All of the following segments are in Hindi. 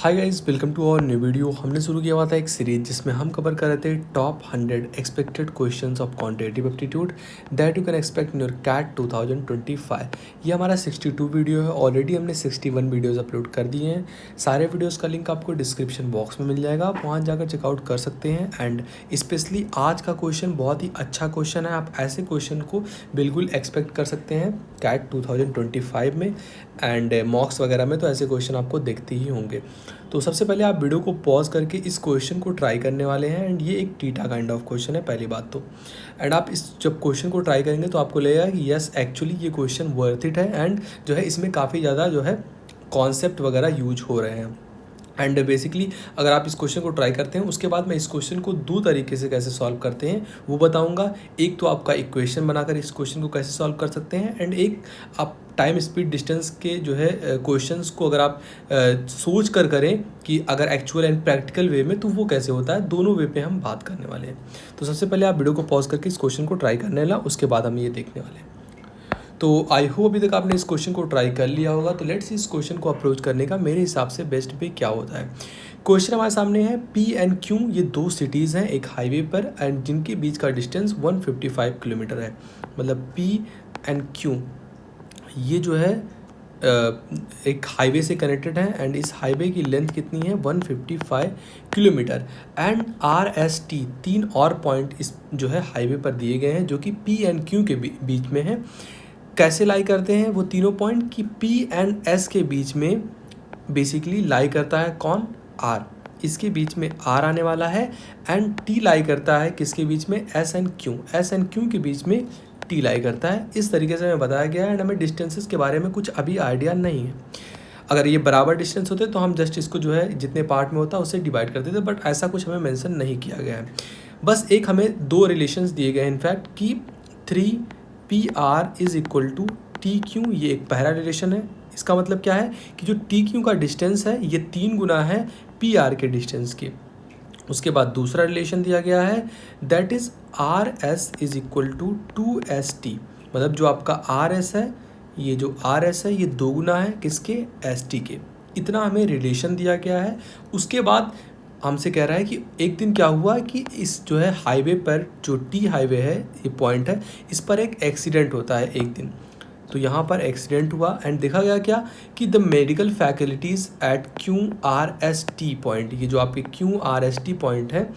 Hi guys, welcome to our new video. हमने शुरू किया हुआ था एक सीरीज जिसमें हम कवर कर रहे थे top 100 expected questions of quantitative aptitude that you can expect in your CAT 2025। ये हमारा 62 वीडियो है। ऑलरेडी हमने 61 वीडियोस अपलोड कर दिए हैं। सारे वीडियोस का लिंक आपको डिस्क्रिप्शन बॉक्स में मिल जाएगा, आप वहाँ जाकर चेकआउट कर सकते हैं। एंड स्पेशली आज का क्वेश्चन बहुत ही अच्छा क्वेश्चन है। आप ऐसे क्वेश्चन को बिल्कुल एक्सपेक्ट कर सकते हैं कैट 2025 में, एंड मॉक्स वगैरह में तो ऐसे क्वेश्चन आपको देखते ही होंगे। तो सबसे पहले आप वीडियो को पॉज करके इस क्वेश्चन को ट्राई करने वाले हैं। एंड ये एक टीटा काइंड ऑफ क्वेश्चन है पहली बात तो। एंड आप इस जब क्वेश्चन को ट्राई करेंगे तो आपको लगेगा कि यस एक्चुअली ये क्वेश्चन वर्थ इट है। एंड जो है इसमें काफ़ी ज़्यादा जो है कॉन्सेप्ट वगैरह यूज हो रहे हैं। एंड बेसिकली अगर आप इस क्वेश्चन को ट्राई करते हैं उसके बाद मैं इस क्वेश्चन को दो तरीके से कैसे सॉल्व करते हैं वो बताऊंगा। एक तो आपका इक्वेशन बनाकर इस क्वेश्चन को कैसे सॉल्व कर सकते हैं, एंड एक आप टाइम स्पीड डिस्टेंस के जो है क्वेश्चंस को अगर आप सोच कर करें कि अगर एक्चुअल एंड प्रैक्टिकल वे में तो वो कैसे होता है। दोनों वे पे हम बात करने वाले हैं। तो सबसे पहले आप वीडियो को पॉज करके इस क्वेश्चन को ट्राई करने वाला, उसके बाद हम ये देखने वाले हैं। तो आई होप अभी तक आपने इस क्वेश्चन को ट्राई कर लिया होगा। तो लेट्स इस क्वेश्चन को अप्रोच करने का मेरे हिसाब से बेस्ट वे क्या होता है। क्वेश्चन हमारे सामने है पी एंड क्यू, ये दो सिटीज़ हैं एक हाईवे पर, एंड जिनके बीच का डिस्टेंस 155 किलोमीटर है। मतलब पी एंड क्यू ये जो है एक हाईवे से कनेक्टेड है, एंड इस हाईवे की लेंथ कितनी है 155 kilometre. And R S T तीन और पॉइंट इस जो है हाईवे पर दिए गए हैं जो कि पी एंड क्यू के बीच में है। कैसे लाई करते हैं वो तीनों पॉइंट कि पी एंड एस के बीच में बेसिकली लाई करता है कौन, आर, इसके बीच में आर आने वाला है। एंड टी लाई करता है किसके बीच में, S and Q, S and Q के बीच में टी लाई करता है। इस तरीके से हमें बताया गया है। एंड हमें डिस्टेंसेस के बारे में कुछ अभी आइडिया नहीं है। अगर ये बराबर डिस्टेंस होते तो हम जस्ट इसको जो है जितने पार्ट में होता है उससे डिवाइड करते थे, बट ऐसा कुछ हमें मेंशन नहीं किया गया है। बस एक हमें दो रिलेशंस दिए गए हैं इनफैक्ट कि 3PR is equal to T Q, ये एक पहला रिलेशन है। इसका मतलब क्या है कि जो टी क्यू का डिस्टेंस है ये 3 गुना है PR के डिस्टेंस के। उसके बाद दूसरा रिलेशन दिया गया है that is RS is equal to 2ST। मतलब जो आपका RS है, ये जो RS है ये 2 गुना है किसके, ST के। इतना हमें रिलेशन दिया गया है। उसके बाद हमसे कह रहा है कि एक दिन क्या हुआ कि इस जो है हाईवे पर, जो टी हाईवे है ये पॉइंट है, इस पर एक एक्सीडेंट होता है एक दिन। तो यहाँ पर एक्सीडेंट हुआ एंड देखा गया क्या कि the medical faculties at QRST point, ये जो आपके QRST पॉइंट है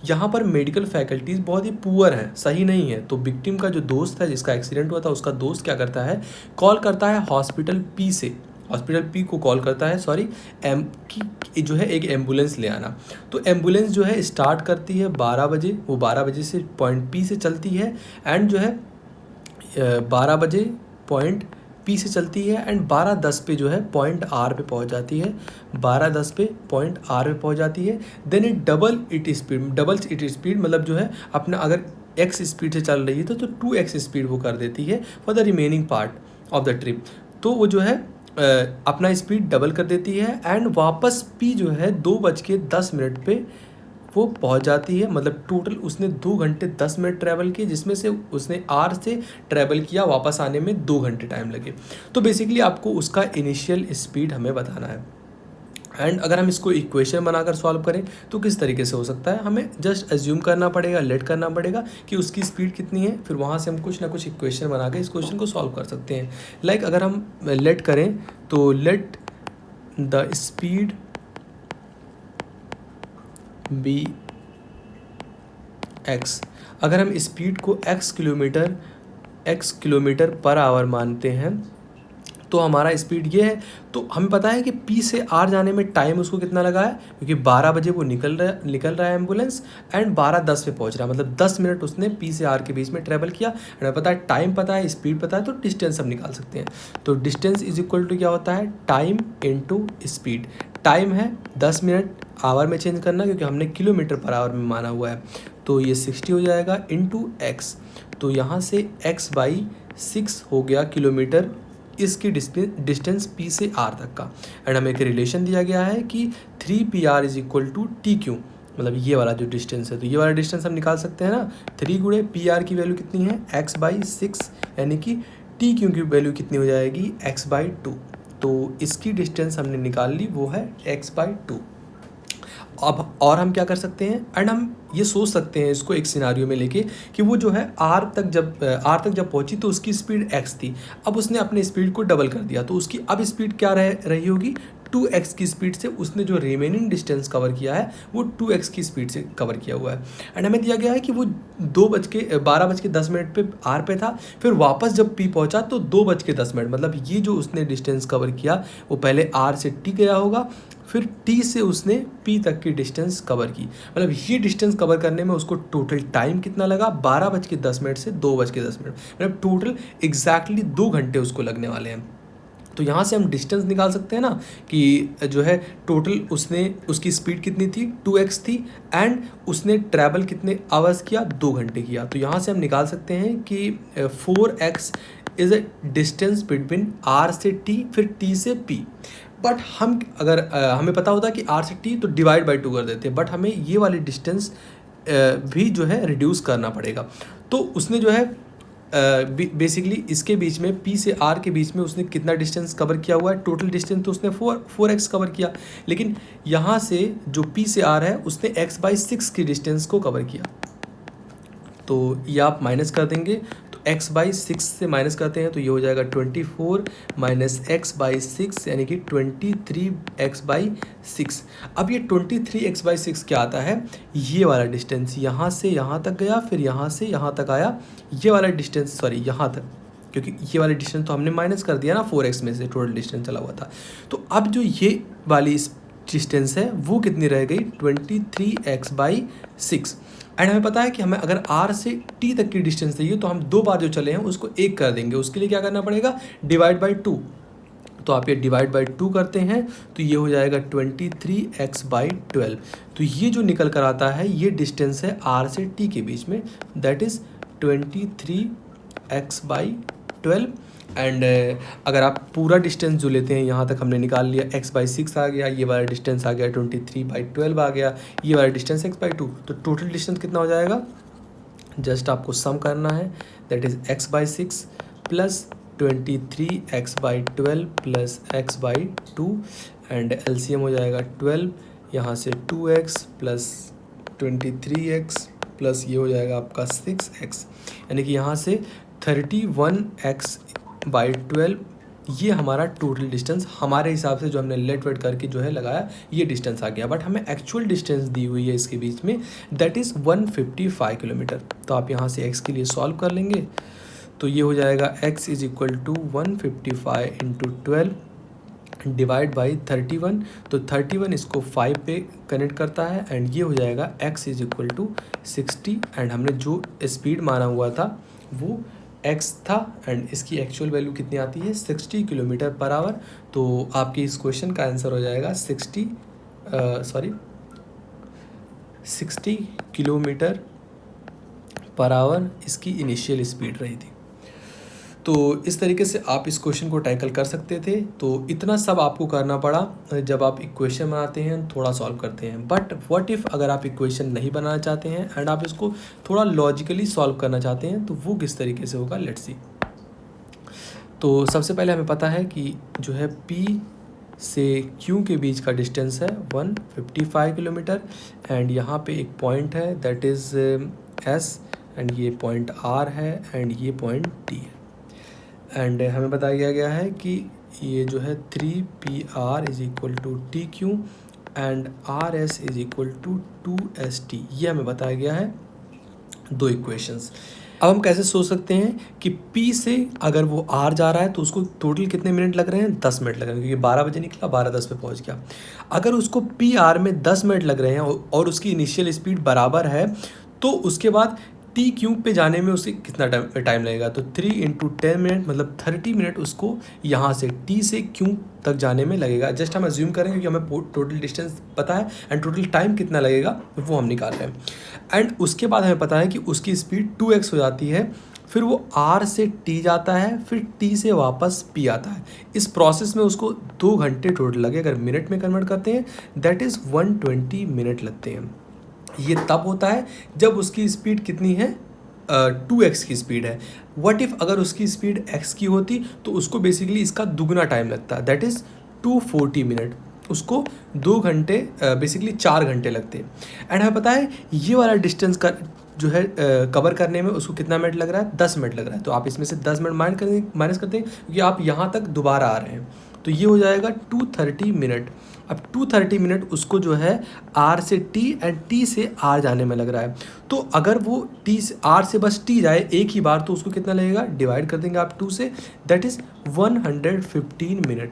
यहाँ पर मेडिकल फैकल्टीज़ बहुत ही पुअर हैं, सही नहीं है। तो विक्टिम का जो दोस्त है जिसका एक्सीडेंट हुआ था उसका दोस्त क्या करता है, कॉल करता है हॉस्पिटल पी से, हॉस्पिटल पी को कॉल करता है सॉरी एम की जो है एक एम्बुलेंस ले आना। तो एम्बुलेंस जो है स्टार्ट करती है 12 बजे, वो 12 बजे से पॉइंट पी से चलती है। एंड जो है 12 बजे पॉइंट पी से चलती है एंड 12:10 पे जो है पॉइंट आर पे पहुंच जाती है। 12:10 पे पॉइंट आर पे पहुंच जाती है। Then it double it speed मतलब जो है अपना अगर एक्स स्पीड से चल रही है तो 2x स्पीड वो कर देती है for the remaining part of the trip. तो वो जो है अपना स्पीड डबल कर देती है एंड वापस पी जो है 2:10 पे वो पहुंच जाती है। मतलब टोटल उसने 2 घंटे 10 मिनट ट्रैवल किए, जिसमें से उसने आर से ट्रैवल किया, वापस आने में 2 घंटे टाइम लगे। तो बेसिकली आपको उसका इनिशियल स्पीड हमें बताना है। एंड अगर हम इसको इक्वेशन बनाकर सॉल्व करें तो किस तरीके से हो सकता है, हमें जस्ट एज्यूम करना पड़ेगा, लेट करना पड़ेगा कि उसकी स्पीड कितनी है, फिर वहाँ से हम कुछ ना कुछ इक्वेशन बना के इस क्वेश्चन को सॉल्व कर सकते हैं। लाइक अगर हम लेट करें तो let the speed be x। अगर हम स्पीड को x किलोमीटर पर आवर मानते हैं तो हमारा स्पीड ये है। तो हमें पता है कि P से R जाने में टाइम उसको कितना लगा है, क्योंकि 12 बजे वो निकल रहा है एम्बुलेंस एंड 12:10 पे पहुंच रहा है। मतलब 10 मिनट उसने P से R के बीच में ट्रैवल किया। हमें पता है टाइम पता है, स्पीड पता है, तो डिस्टेंस हम निकाल सकते हैं। तो डिस्टेंस इज इक्वल टू क्या होता है, टाइम इनटू स्पीड। टाइम है 10 मिनट, आवर में चेंज करना क्योंकि हमने किलोमीटर पर आवर में माना हुआ है। तो ये 60 हो जाएगा इनटू x। तो यहाँ से x/6 हो गया किलोमीटर, इसकी डिस्टेंस P से R तक का। एंड हमें एक रिलेशन दिया गया है कि 3PR is equal to TQ, मतलब ये वाला जो डिस्टेंस है। तो ये वाला डिस्टेंस हम निकाल सकते हैं ना, 3 गुणे PR की वैल्यू कितनी है x/6, यानी कि TQ की वैल्यू कितनी हो जाएगी x/2। तो इसकी डिस्टेंस हमने निकाल ली, वो है x/2। अब और हम क्या कर सकते हैं, एंड हम ये सोच सकते हैं इसको एक सिनारियो में लेके कि वो जो है आर तक जब पहुंची तो उसकी स्पीड x थी। अब उसने अपने स्पीड को डबल कर दिया, तो उसकी अब स्पीड क्या रही होगी, 2x की स्पीड से उसने जो रिमेनिंग डिस्टेंस कवर किया है वो 2x की स्पीड से कवर किया हुआ है। एंड हमें दिया गया है कि वो 12:10 पे आर पे था, फिर वापस जब पी पहुंचा तो 2:10, मतलब ये जो उसने डिस्टेंस कवर किया वो पहले आर से टी गया होगा, फिर टी से उसने पी तक की डिस्टेंस कवर की। मतलब ये डिस्टेंस कवर करने में उसको टोटल टाइम कितना लगा, 12:10 से 2:10, मतलब टोटल एग्जैक्टली 2 घंटे उसको लगने वाले हैं। तो यहाँ से हम डिस्टेंस निकाल सकते हैं ना कि जो है टोटल उसकी स्पीड कितनी थी, 2x थी, एंड उसने ट्रैवल कितने आवर्स किया, 2 घंटे किया। तो यहाँ से हम निकाल सकते हैं कि 4x is a distance between r से t फिर t से p। बट हम अगर हमें पता होता कि r से t तो डिवाइड बाई 2 कर देते हैं, बट हमें ये वाली डिस्टेंस भी जो है रिड्यूस करना पड़ेगा। तो उसने जो है बेसिकली इसके बीच में P से R के बीच में उसने कितना डिस्टेंस कवर किया हुआ है, टोटल डिस्टेंस तो उसने 4x कवर किया, लेकिन यहाँ से जो P से R है उसने x/6 की डिस्टेंस को कवर किया। तो ये आप माइनस कर देंगे, तो x/6 से माइनस करते हैं तो ये हो जाएगा 24 माइनस x/6 यानी कि 23x/6। अब ये 23x/6 क्या आता है, ये वाला डिस्टेंस यहाँ से यहाँ तक गया, फिर यहाँ से यहाँ तक आया, ये वाला डिस्टेंस सॉरी यहाँ तक, क्योंकि ये वाली डिस्टेंस तो हमने माइनस कर दिया ना 4x में से, टोटल डिस्टेंस चला हुआ था। तो अब जो ये वाली डिस्टेंस है वो कितनी रह गई, 23x/6। एंड हमें पता है कि हमें अगर r से t तक की डिस्टेंस चाहिए तो हम 2 बार जो चले हैं उसको 1 कर देंगे। उसके लिए क्या करना पड़ेगा, डिवाइड बाई 2। तो आप ये डिवाइड बाई 2 करते हैं तो ये हो जाएगा 23x/12। तो ये जो निकल कर आता है ये डिस्टेंस है r से t के बीच में, दैट इज़ 23x/12। एंड अगर आप पूरा डिस्टेंस जो लेते हैं, यहाँ तक हमने निकाल लिया, x/6 आ गया, ये वाला डिस्टेंस आ गया 23/12 आ गया, ये वाला डिस्टेंस x/2, तो टोटल डिस्टेंस कितना हो जाएगा, जस्ट आपको सम करना है, that is x/6 plus 23x/12 plus x/2, and LCM हो जाएगा 12, यहाँ से 2x प्लस 23x प्लस ये हो जाएगा आपका 6x, यानी कि यहाँ से 31x/12 ये हमारा टोटल डिस्टेंस हमारे हिसाब से जो हमने लेट वेट करके जो है लगाया ये डिस्टेंस आ गया। बट हमें एक्चुअल डिस्टेंस दी हुई है इसके बीच में, दैट इज़ 155 किलोमीटर। तो आप यहाँ से x के लिए सॉल्व कर लेंगे तो ये हो जाएगा x is equal to 155 into 12 divide by 31। तो 31 इसको 5 पे कनेक्ट करता है, एंड ये हो जाएगा x is equal to 60। And हमने जो स्पीड माना हुआ था वो x था, एंड इसकी एक्चुअल वैल्यू कितनी आती है, 60 किलोमीटर पर आवर। तो आपके इस क्वेश्चन का आंसर हो जाएगा 60 किलोमीटर पर आवर इसकी इनिशियल स्पीड रही थी। तो इस तरीके से आप इस क्वेश्चन को टैकल कर सकते थे। तो इतना सब आपको करना पड़ा जब आप इक्वेशन बनाते हैं, थोड़ा सॉल्व करते हैं। बट व्हाट इफ़ अगर आप इक्वेशन नहीं बनाना चाहते हैं एंड आप इसको थोड़ा लॉजिकली सॉल्व करना चाहते हैं, तो वो किस तरीके से होगा, लेट्स सी। तो सबसे पहले हमें पता है कि जो है P से Q के बीच का डिस्टेंस है 155 किलोमीटर, एंड यहाँ पे एक पॉइंट है दैट इज़ S, एंड ये पॉइंट R है, एंड ये पॉइंट T है। एंड हमें बताया गया है कि ये जो है 3PR is equal to TQ and RS is equal to 2ST, ये हमें बताया गया है दो इक्वेशंस। अब हम कैसे सोच सकते हैं कि P से अगर वो R जा रहा है तो उसको टोटल कितने मिनट लग रहे हैं, 10 मिनट लग रहे हैं, क्योंकि 12 बजे निकला 12:10 पे पहुंच गया। अगर उसको PR में 10 मिनट लग रहे हैं और उसकी इनिशियल स्पीड बराबर है, तो उसके बाद TQ पे जाने में उसे कितना टाइम लगेगा, तो 3 × 10 मिनट मतलब 30 मिनट उसको यहाँ से T से Q तक जाने में लगेगा। जस्ट हम अज्यूम करेंगे कि हमें टोटल डिस्टेंस पता है एंड टोटल टाइम कितना लगेगा वो हम निकाल रहे हैं। एंड उसके बाद हमें पता है कि उसकी स्पीड 2x हो जाती है, फिर वो R से T जाता है, फिर T से वापस P आता है। इस प्रोसेस में उसको 2 घंटे टोटल लगे। अगर मिनट में कन्वर्ट करते हैं दैट इज़ 120 मिनट लगते हैं। ये तब होता है जब उसकी स्पीड कितनी है, 2x की स्पीड है। व्हाट इफ़ अगर उसकी स्पीड x की होती तो उसको बेसिकली इसका दुगना टाइम लगता, दैट इज़ 240 मिनट, उसको 2 घंटे बेसिकली 4 घंटे लगते। एंड हमें पता है ये वाला डिस्टेंस का जो है कवर करने में उसको कितना मिनट लग रहा है, 10 मिनट लग रहा है। तो आप इसमें से 10 मिनट माइनस करते हैं क्योंकि आप यहाँ तक दोबारा आ रहे हैं, तो ये हो जाएगा 230 मिनट। अब 230 मिनट उसको जो है R से T एंड T से R जाने में लग रहा है। तो अगर वो T से R से बस T जाए एक ही बार तो उसको कितना लगेगा, डिवाइड कर देंगे आप 2 से, दैट इज़ 115 मिनट।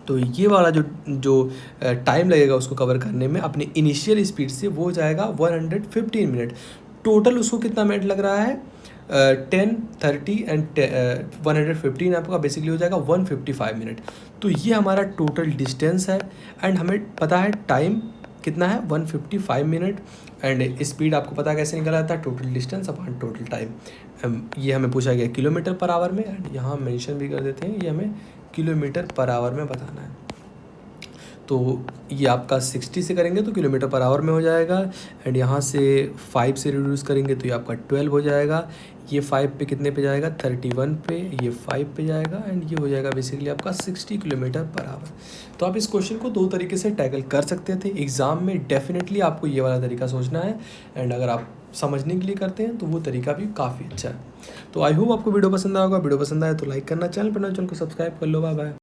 तो ये वाला जो टाइम लगेगा उसको कवर करने में अपनी इनिशियल स्पीड से वो हो जाएगा 115 मिनट। टोटल उसको कितना मिनट लग रहा है, 10, 30 एंड 115 आपका बेसिकली हो जाएगा 155 मिनट। तो ये हमारा टोटल डिस्टेंस है एंड हमें पता है टाइम कितना है 155 मिनट। एंड स्पीड आपको पता कैसे निकला जाता है, total distance upon total time. ये हमें पूछा गया किलोमीटर पर आवर में, एंड यहाँ मेंशन भी कर देते हैं ये हमें किलोमीटर पर आवर में बताना है। तो ये आपका 60 से करेंगे तो किलोमीटर पर आवर में हो जाएगा, एंड यहाँ से 5 से रिड्यूस करेंगे तो ये आपका 12 हो जाएगा। ये 5 पे कितने पे जाएगा, 31 पे, ये 5 पे जाएगा, एंड ये हो जाएगा बेसिकली आपका 60 किलोमीटर पर आवर। तो आप इस क्वेश्चन को 2 तरीके से टैकल कर सकते थे। एग्ज़ाम में डेफिनेटली आपको ये वाला तरीका सोचना है, एंड अगर आप समझने के लिए करते हैं तो वो तरीका भी काफ़ी अच्छा है। तो आई होप आपको वीडियो पसंद आएगा। वीडियो पसंद आए तो लाइक करना, चैनल पर नए चैनल को सब्सक्राइब कर लो। Bye bye.